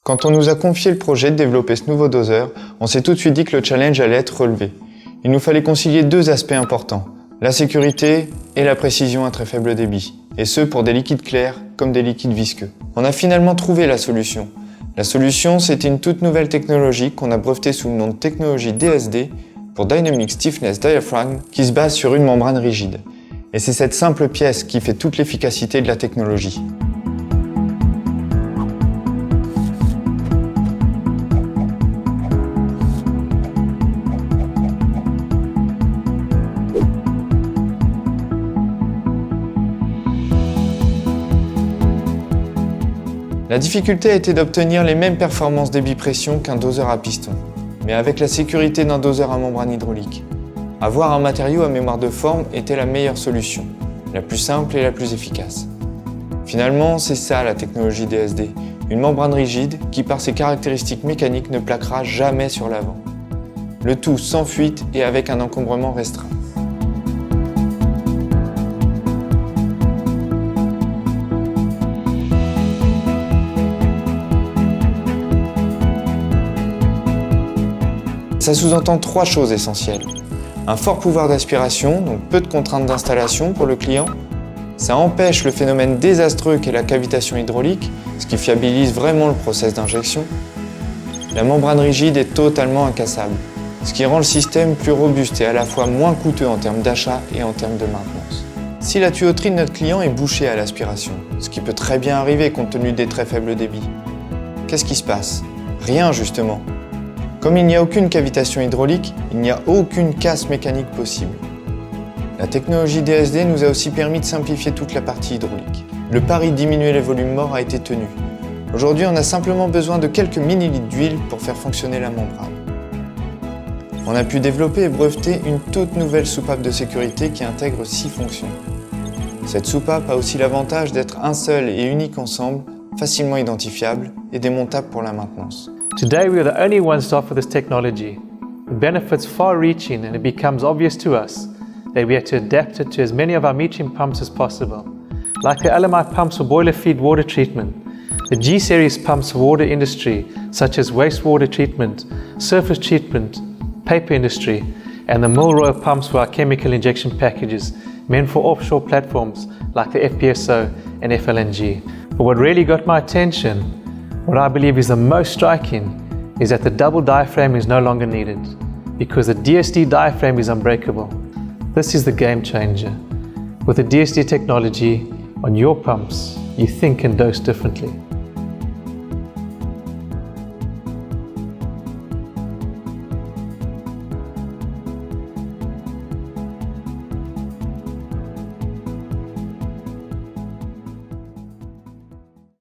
Quand on nous a confié le projet de développer ce nouveau doseur, on s'est tout de suite dit que le challenge allait être relevé. Il nous fallait concilier deux aspects importants, la sécurité et la précision à très faible débit, et ce pour des liquides clairs comme des liquides visqueux. On a finalement trouvé la solution. La solution, c'était une toute nouvelle technologie qu'on a brevetée sous le nom de technologie DSD pour Dynamic Stiffness Diaphragm qui se base sur une membrane rigide. Et c'est cette simple pièce qui fait toute l'efficacité de la technologie. La difficulté a été d'obtenir les mêmes performances débit-pression qu'un doseur à piston, mais avec la sécurité d'un doseur à membrane hydraulique. Avoir un matériau à mémoire de forme était la meilleure solution, la plus simple et la plus efficace. Finalement, c'est ça la technologie DSD, une membrane rigide qui par ses caractéristiques mécaniques ne plaquera jamais sur l'avant. Le tout sans fuite et avec un encombrement restreint. Ça sous-entend trois choses essentielles. Un fort pouvoir d'aspiration, donc peu de contraintes d'installation pour le client. Ça empêche le phénomène désastreux qu'est la cavitation hydraulique, ce qui fiabilise vraiment le process d'injection. La membrane rigide est totalement incassable, ce qui rend le système plus robuste et à la fois moins coûteux en termes d'achat et en termes de maintenance. Si la tuyauterie de notre client est bouchée à l'aspiration, ce qui peut très bien arriver compte tenu des très faibles débits, qu'est-ce qui se passe? Rien justement. Comme il n'y a aucune cavitation hydraulique, il n'y a aucune casse mécanique possible. La technologie DSD nous a aussi permis de simplifier toute la partie hydraulique. Le pari de diminuer les volumes morts a été tenu. Aujourd'hui, on a simplement besoin de quelques millilitres d'huile pour faire fonctionner la membrane. On a pu développer et breveter une toute nouvelle soupape de sécurité qui intègre 6 fonctions. Cette soupape a aussi l'avantage d'être un seul et unique ensemble, facilement identifiable et démontable pour la maintenance. Today we are the only ones to offer this technology. The benefits far-reaching, and it becomes obvious to us that we have to adapt it to as many of our metering pumps as possible. Like the LMI pumps for boiler feed water treatment, the G-series pumps for water industry such as wastewater treatment, surface treatment, paper industry, and the Milroy pumps for our chemical injection packages meant for offshore platforms like the FPSO and FLNG. But what really got my attention, what I believe is the most striking, is that the double diaphragm is no longer needed because the DSD diaphragm is unbreakable. This is the game changer. With the DSD technology on your pumps, you think and dose differently.